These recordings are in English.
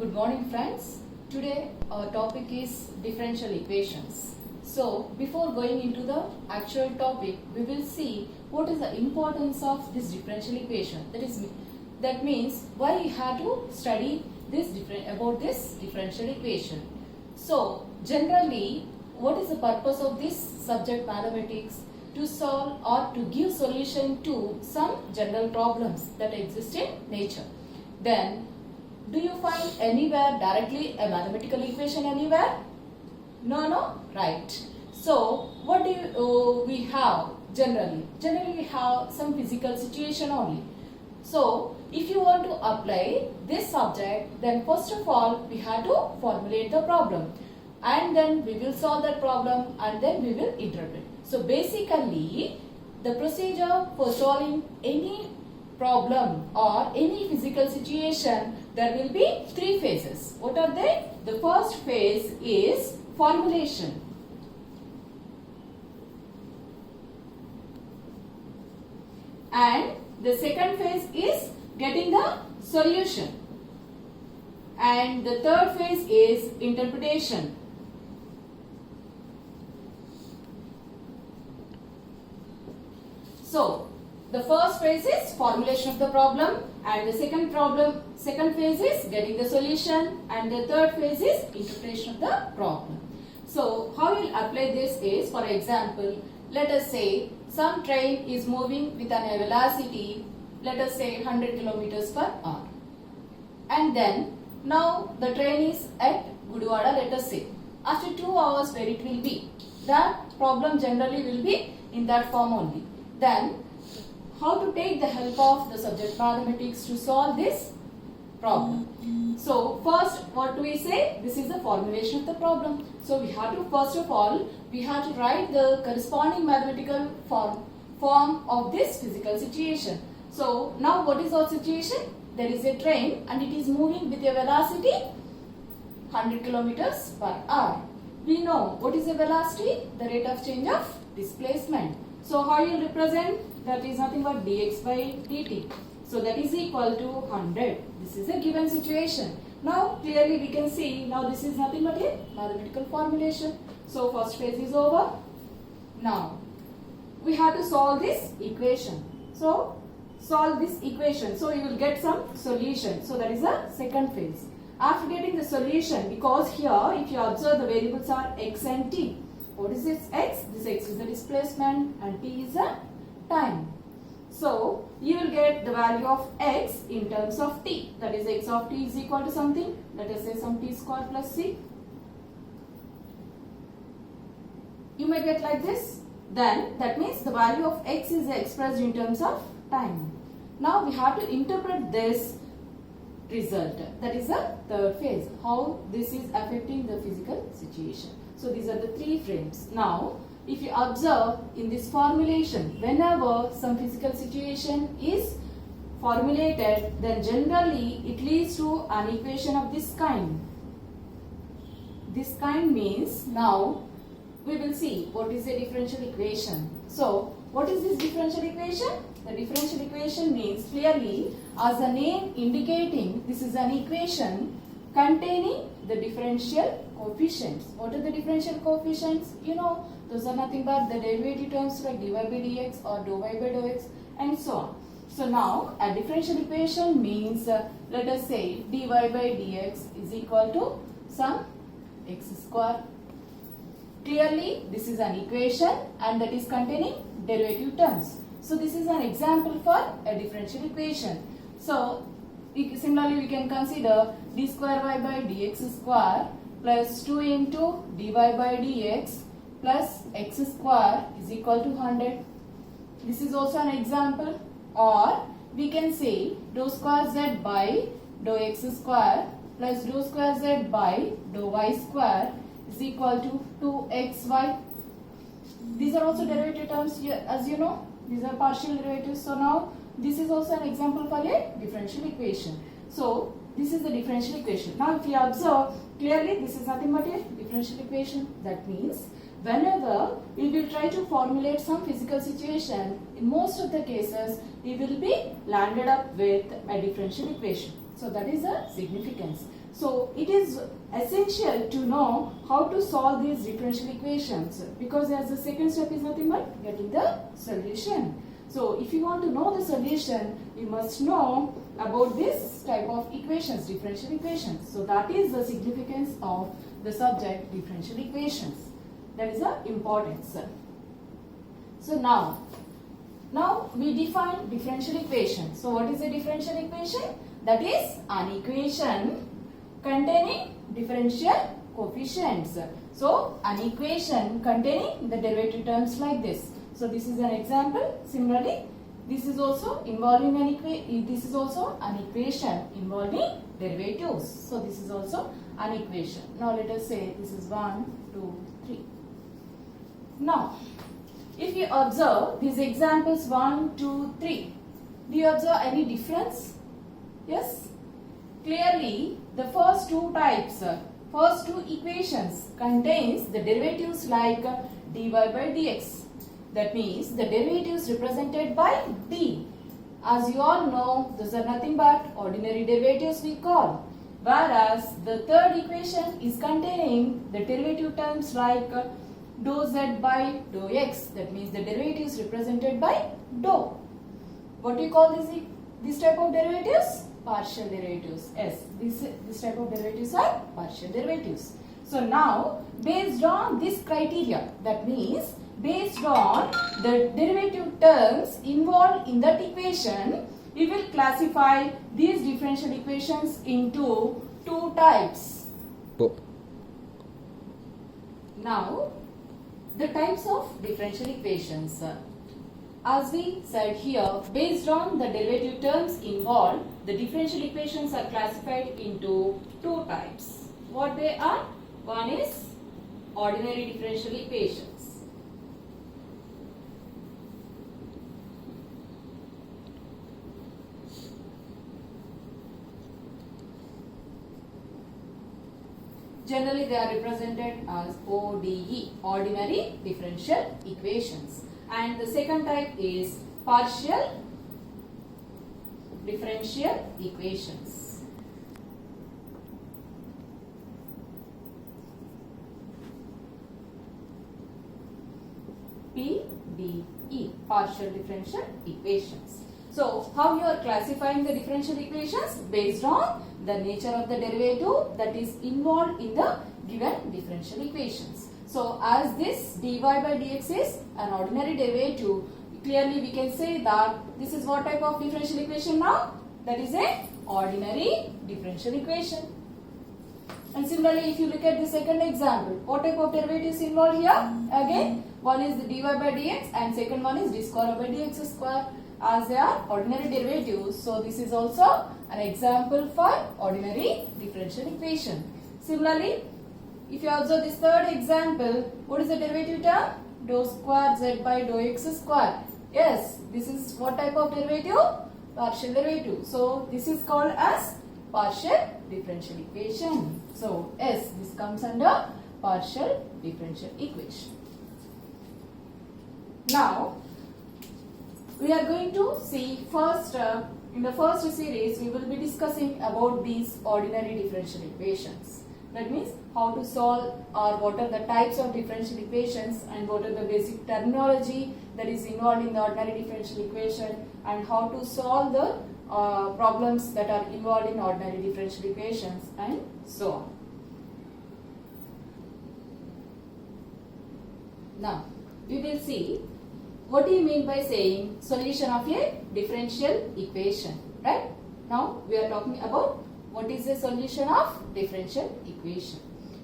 Good morning friends. Today our topic is differential equations. So before going into the actual topic, we will see what is the importance of this differential equation. That means why we have to study about this differential equation. So generally, what is the purpose of this subject mathematics? To solve or to give solution to some general problems that exist in nature. Then, do you find anywhere directly a mathematical equation anywhere? No? Right. So, what do we have generally? Generally, we have some physical situation only. So, if you want to apply this subject, then first of all, we have to formulate the problem. And then we will solve that problem and then we will interpret. So, basically, the procedure for solving any problem or any physical situation, there will be three phases. What are they? The first phase is formulation. And the second phase is getting the solution. And the third phase is interpretation. So, the first phase is formulation of the problem, and the second phase is getting the solution, and the third phase is interpretation of the problem. So, how we will apply this is, for example, let us say some train is moving with a velocity, let us say 100 kilometers per hour. And then, now the train is at Guduvada, let us say. After 2 hours, where it will be? That problem generally will be in that form only. Then, how to take the help of the subject mathematics to solve this problem. So, first what do we say? This is the formulation of the problem. So, we have to first of all, we have to write the corresponding mathematical form of this physical situation. So, now what is our situation? There is a train and it is moving with a velocity 100 kilometers per hour. We know what is the velocity? The rate of change of displacement. So, how you represent? That is nothing but dx by dt. So, that is equal to 100. This is a given situation. Now, clearly we can see, now this is nothing but a mathematical formulation. So, first phase is over. Now, we have to solve this equation. So, solve this equation. So, you will get some solution. So, that is the second phase. After getting the solution, because here, if you observe, the variables are x and t. What is this x? This x is the displacement and t is the time. So, you will get the value of x in terms of t. That is, x of t is equal to something. Let us say some t square plus c. You may get like this. Then, that means the value of x is expressed in terms of time. Now, we have to interpret this result. That is the third phase. How this is affecting the physical situation. So, these are the three frames. Now, if you observe in this formulation, whenever some physical situation is formulated, then generally it leads to an equation of this kind. This kind means, now we will see what is a differential equation. So, what is this differential equation? The differential equation means, clearly, as the name indicating, this is an equation containing the differential coefficients. What are the differential coefficients? You know, those are nothing but the derivative terms like dy by dx or dou y by dou x and so on. So now, a differential equation means, let us say dy by dx is equal to some x square. Clearly, this is an equation and that is containing derivative terms. So, this is an example for a differential equation. So, similarly, we can consider d square y by dx square plus 2 into dy by dx plus x square is equal to 100. This is also an example. Or we can say dou square z by dou x square plus dou square z by dou y square is equal to 2xy. These are also derivative terms, as you know. These are partial derivatives. So, now this is also an example for a differential equation. So, this is the differential equation. Now, if you observe, clearly this is nothing but a differential equation. That means, whenever we will try to formulate some physical situation, in most of the cases, we will be landed up with a differential equation. So that is the significance. So it is essential to know how to solve these differential equations, because as the second step is nothing but getting the solution. So if you want to know the solution, you must know about this type of equations, differential equations. So that is the significance of the subject differential equations. That is the importance. So now we define differential equation. So what is a differential equation? That is an equation containing differential coefficients. So an equation containing the derivative terms like this. So this is an example. Similarly, this is also involving an equation involving derivatives. So this is also an equation. Now let us say this is 1, 2, 3. Now, if you observe these examples 1, 2, 3, do you observe any difference? Yes? Clearly, the first two equations contains the derivatives like dy by dx. That means the derivatives represented by d. As you all know, those are nothing but ordinary derivatives we call. Whereas the third equation is containing the derivative terms like dou z by dou x. That means the derivatives represented by dou. What do you call this type of derivatives? Partial derivatives. Yes, this type of derivatives are partial derivatives. So now, based on this criteria, that means based on the derivative terms involved in that equation, we will classify these differential equations into two types. Now, the types of differential equations. As we said here, based on the derivative terms involved, the differential equations are classified into two types. What they are? One is ordinary differential equations. Generally, they are represented as ODE, ordinary differential equations. And the second type is partial differential equations. PDE, partial differential equations. So, how you are classifying the differential equations? Based on the nature of the derivative that is involved in the given differential equations. So, as this dy by dx is an ordinary derivative, clearly we can say that this is what type of differential equation now? That is a ordinary differential equation. And similarly, if you look at the second example, what type of derivatives involved here? Again, one is the dy by dx and second one is d square by dx square, as they are ordinary derivatives. So, this is also an example for ordinary differential equation. Similarly, if you observe this third example, what is the derivative term? Dou square z by dou x square. Yes, this is what type of derivative? Partial derivative. So, this is called as partial differential equation. So, yes, this comes under partial differential equation. Now, we are going to see first, in the first series, we will be discussing about these ordinary differential equations. That means how to solve or what are the types of differential equations and what are the basic terminology that is involved in the ordinary differential equation and how to solve the problems that are involved in ordinary differential equations and so on. Now, we will see what do you mean by saying solution of a differential equation, right? Now, we are talking about what is the solution of differential equation.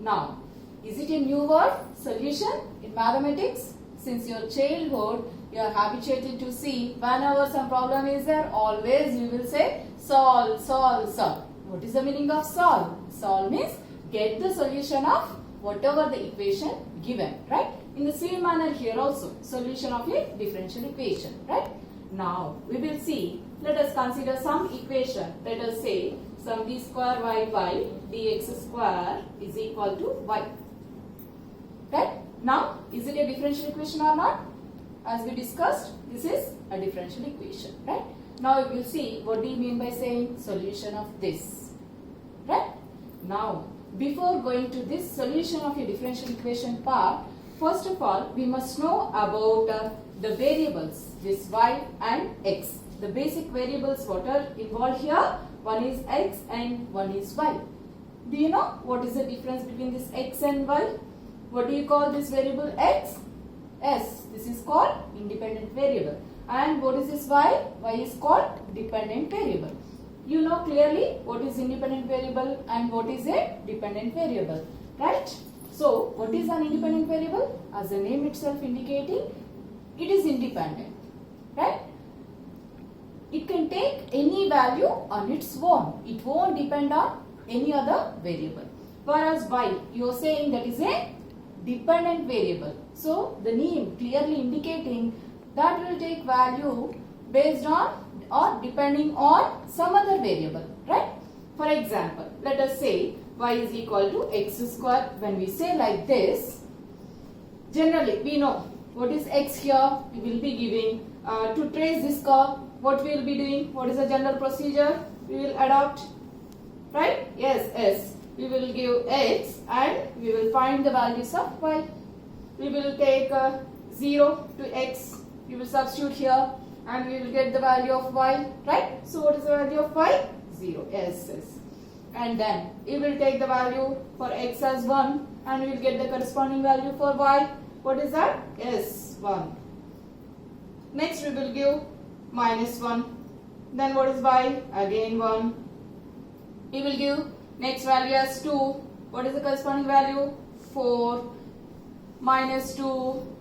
Now, is it a new word, solution, in mathematics? Since your childhood, you are habituated to see whenever some problem is there, always you will say solve, solve, solve. What is the meaning of solve? Solve means get the solution of whatever the equation given, right? In the same manner here also, solution of a differential equation, right? Now, we will see, let us consider some equation. Let us say some d square y by dx square is equal to y. Right? Now, is it a differential equation or not? As we discussed, this is a differential equation, right? Now you will see what do you mean by saying solution of this. Right? Now, before going to this solution of a differential equation part, first of all, we must know about the variables, this y and x. The basic variables what are involved here, one is x and one is y. Do you know what is the difference between this x and y? What do you call this variable x? S. This is called independent variable. And what is this y? Y is called dependent variable. You know clearly what is independent variable and what is a dependent variable, right? So, what is an independent variable? As the name itself indicating, it is independent, right? It can take any value on its own. It won't depend on any other variable. Whereas y, you are saying that is a dependent variable. So, the name clearly indicating that will take value based on or depending on some other variable, right? For example, let us say y is equal to x square. When we say like this, generally we know what is x here. We will be giving to trace this curve. What we will be doing? What is the general procedure we will adopt? Right? Yes, yes. We will give x and we will find the values of y. We will take 0 to x. We will substitute here and we will get the value of y. Right? So what is the value of y? 0. Yes, yes. And then we will take the value for x as 1 and we will get the corresponding value for y. What is that? Yes, 1. Next we will give minus 1. Then what is y? Again 1. We will give next value as 2. What is the corresponding value? 4. Minus 2.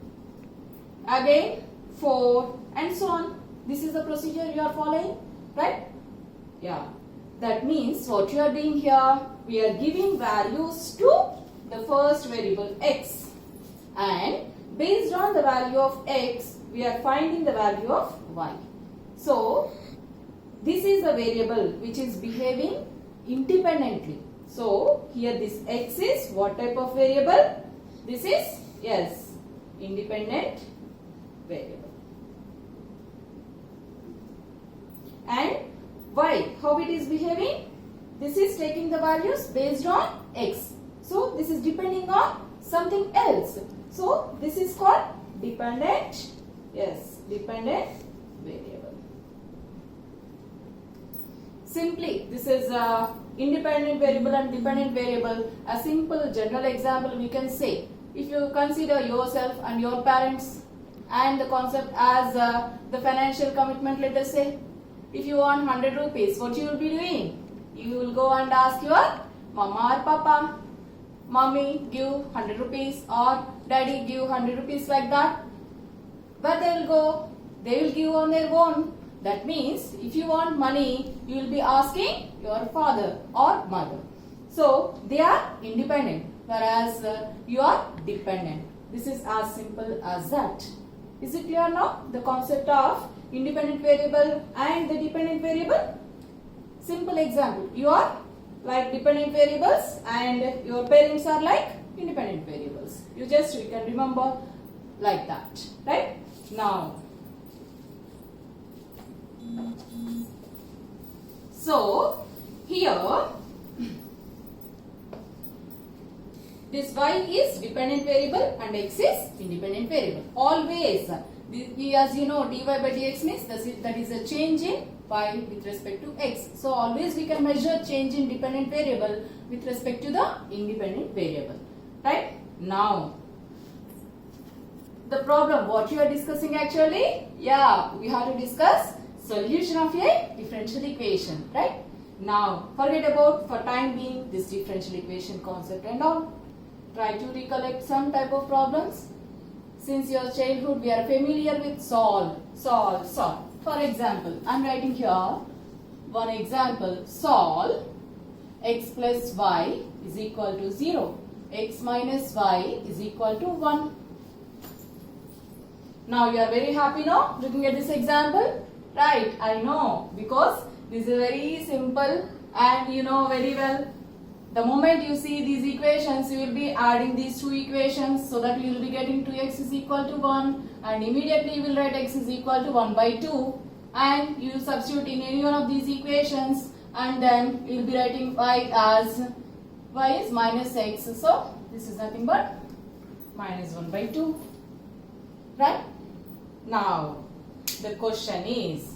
Again 4. And so on. This is the procedure you are following. Right? Yeah. That means what you are doing here, we are giving values to the first variable x. And based on the value of x, we are finding the value of y. So, this is the variable which is behaving independently. So, here this x is what type of variable? This is, yes, independent variable. And y, how it is behaving? This is taking the values based on x. So, this is depending on something else. So, this is called dependent, yes, dependent variable. Simply, this is independent variable and dependent variable. A simple general example we can say. If you consider yourself and your parents and the concept as the financial commitment, let us say. If you want 100 rupees, what you will be doing? You will go and ask your mama or papa, mommy give 100 rupees or daddy give 100 rupees, like that. Where they will go? They will give on their own. That means if you want money, you will be asking your father or mother. So they are independent, whereas you are dependent. This is as simple as that. Is it clear now? The concept of independent variable and the dependent variable. Simple example. You are like dependent variables and your parents are like independent variables. You can remember like that. Right? Now, so here this y is dependent variable and x is independent variable. Always, as you know, dy by dx means that is a change in y with respect to x. So always we can measure change in dependent variable with respect to the independent variable. Right? Now, the problem what you are discussing actually? Yeah, we have to discuss solution of a differential equation. Right? Now, forget about for time being this differential equation concept and all. Try to recollect some type of problems. Since your childhood, we are familiar with solve. For example, I am writing here one example. Solve x plus y is equal to 0. X minus y is equal to 1. Now you are very happy now looking at this example. Right, I know, because this is very simple and you know very well. The moment you see these equations, you will be adding these two equations so that you will be getting 2x is equal to 1 and immediately you will write x is equal to 1 by 2. and you substitute in any one of these equations, and then you will be writing y as y is minus x. So this is nothing but minus 1 by 2. Right? Now the question is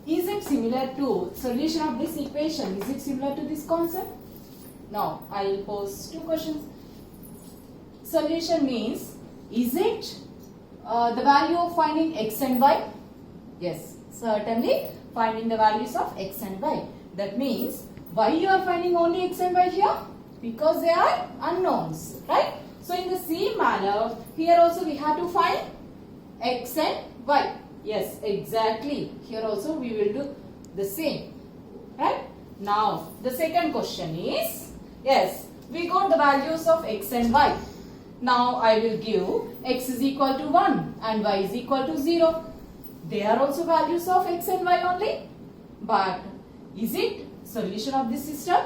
it similar to solution of this equation? Is it similar to this concept? Now I will pose two questions. Solution means, is it the value of finding x and y? Yes, certainly finding the values of x and y. That means, why you are finding only x and y here? Because they are unknowns, right? So in the same manner, here also we have to find x and y. Yes, exactly. Here also we will do the same, right? Now the second question is, yes, we got the values of x and y. Now I will give x is equal to 1 and y is equal to 0. They are also values of x and y only. But is it solution of this system?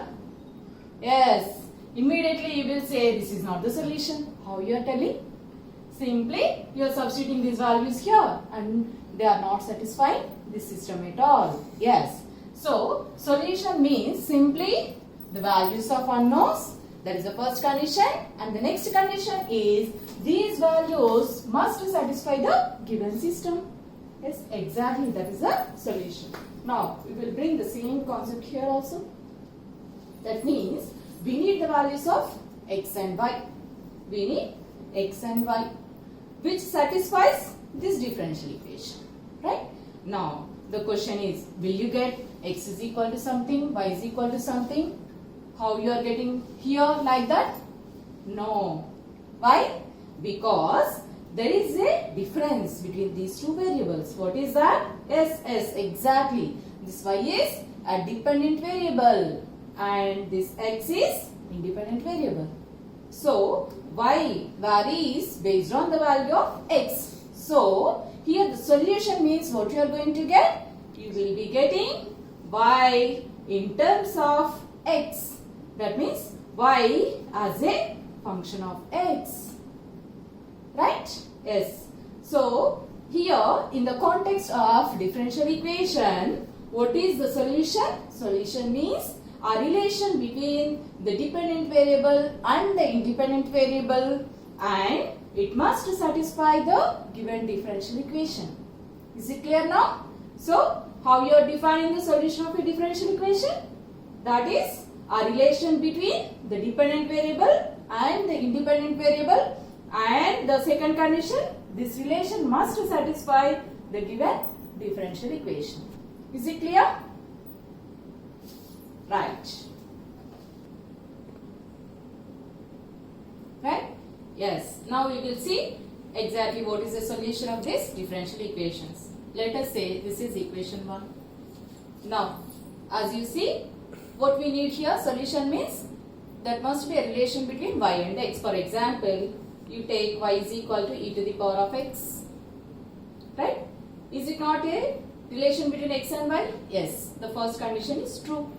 Yes. Immediately you will say this is not the solution. How you are telling? Simply you are substituting these values here and they are not satisfying this system at all. Yes. So solution means simply the values of unknowns. That is the first condition, and the next condition is these values must satisfy the given system. Yes, exactly, that is the solution. Now we will bring the same concept here also. That means we need the values of x and y. We need x and y which satisfies this differential equation. Right? Now the question is, will you get x is equal to something, y is equal to something? How you are getting here like that? No. Why? Because there is a difference between these two variables. What is that? Yes, exactly. This y is a dependent variable and this x is independent variable. So y varies based on the value of x. So here the solution means what you are going to get? You will be getting y in terms of x. That means y as a function of x. Right? Yes. So here in the context of differential equation, what is the solution? Solution means a relation between the dependent variable and the independent variable, and it must satisfy the given differential equation. Is it clear now? So how you are defining the solution of a differential equation? That is a relation between the dependent variable and the independent variable, and the second condition, this relation must satisfy the given differential equation. Is it clear? Right. Right? Yes. Now we will see exactly what is the solution of this differential equations. Let us say this is equation 1. Now, as you see, what we need here, solution means that must be a relation between y and x. For example, you take y is equal to e to the power of x. Right? Is it not a relation between x and y? Yes. The first condition is true.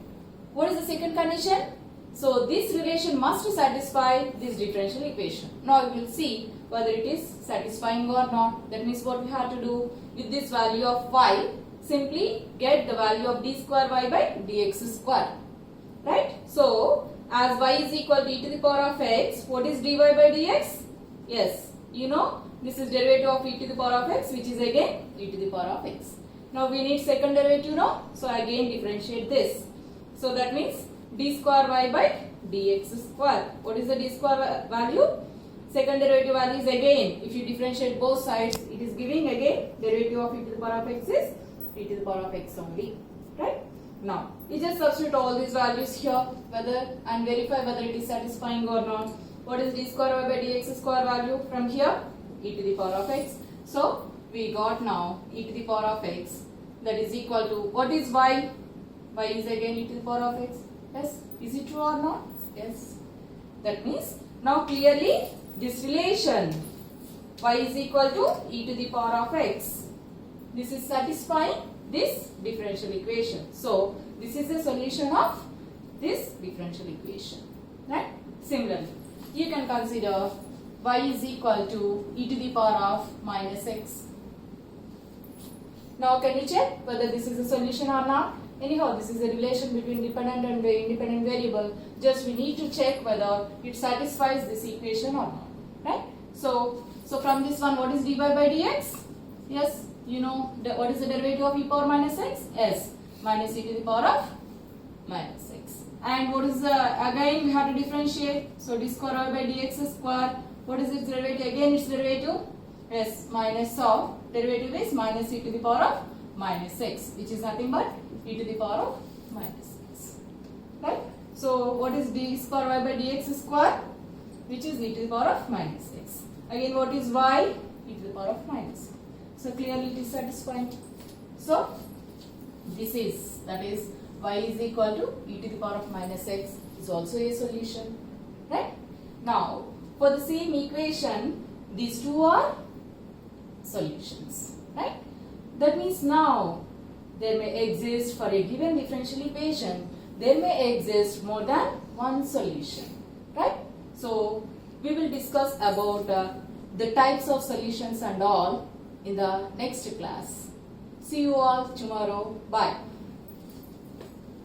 What is the second condition? So this relation must satisfy this differential equation. Now we will see whether it is satisfying or not. That means what we have to do with this value of y, simply get the value of d square y by dx square. Right? So as y is equal to e to the power of x, what is dy by dx? Yes, you know this is derivative of e to the power of x, which is again e to the power of x. Now we need second derivative now, so again differentiate this. So that means d square y by dx square. What is the d square value? Second derivative value is again, if you differentiate both sides, it is giving again derivative of e to the power of x is e to the power of x only. Right? Now you just substitute all these values here, whether and verify whether it is satisfying or not. What is d square y by dx square value from here? E to the power of x. So we got now e to the power of x, that is equal to, what is y? Y is again e to the power of x. Yes. Is it true or not? Yes. That means now clearly this relation y is equal to e to the power of x. This is satisfying this differential equation. So this is the solution of this differential equation. Right? Similarly, you can consider y is equal to e to the power of minus x. Now can you check whether this is a solution or not? Anyhow, this is a relation between dependent and independent variable. Just we need to check whether it satisfies this equation or not. Right? So from this one, what is dy by dx? Yes, you know what is the derivative of e power minus x? S minus e to the power of minus x. And what is the, again we have to differentiate. So d square y by dx square. What is its derivative? Again its derivative s minus of, derivative is minus e to the power of minus x, which is nothing but e to the power of minus x. Right? So what is d square y by dx square? Which is e to the power of minus x. Again what is y? E to the power of minus x. So clearly it is satisfying. So this is, that is y is equal to e to the power of minus x is also a solution. Right? Now for the same equation, these two are solutions. Right? That means now there may exist, for a given differential equation, there may exist more than one solution. Right? So we will discuss about the types of solutions and all in the next class. See you all tomorrow. Bye.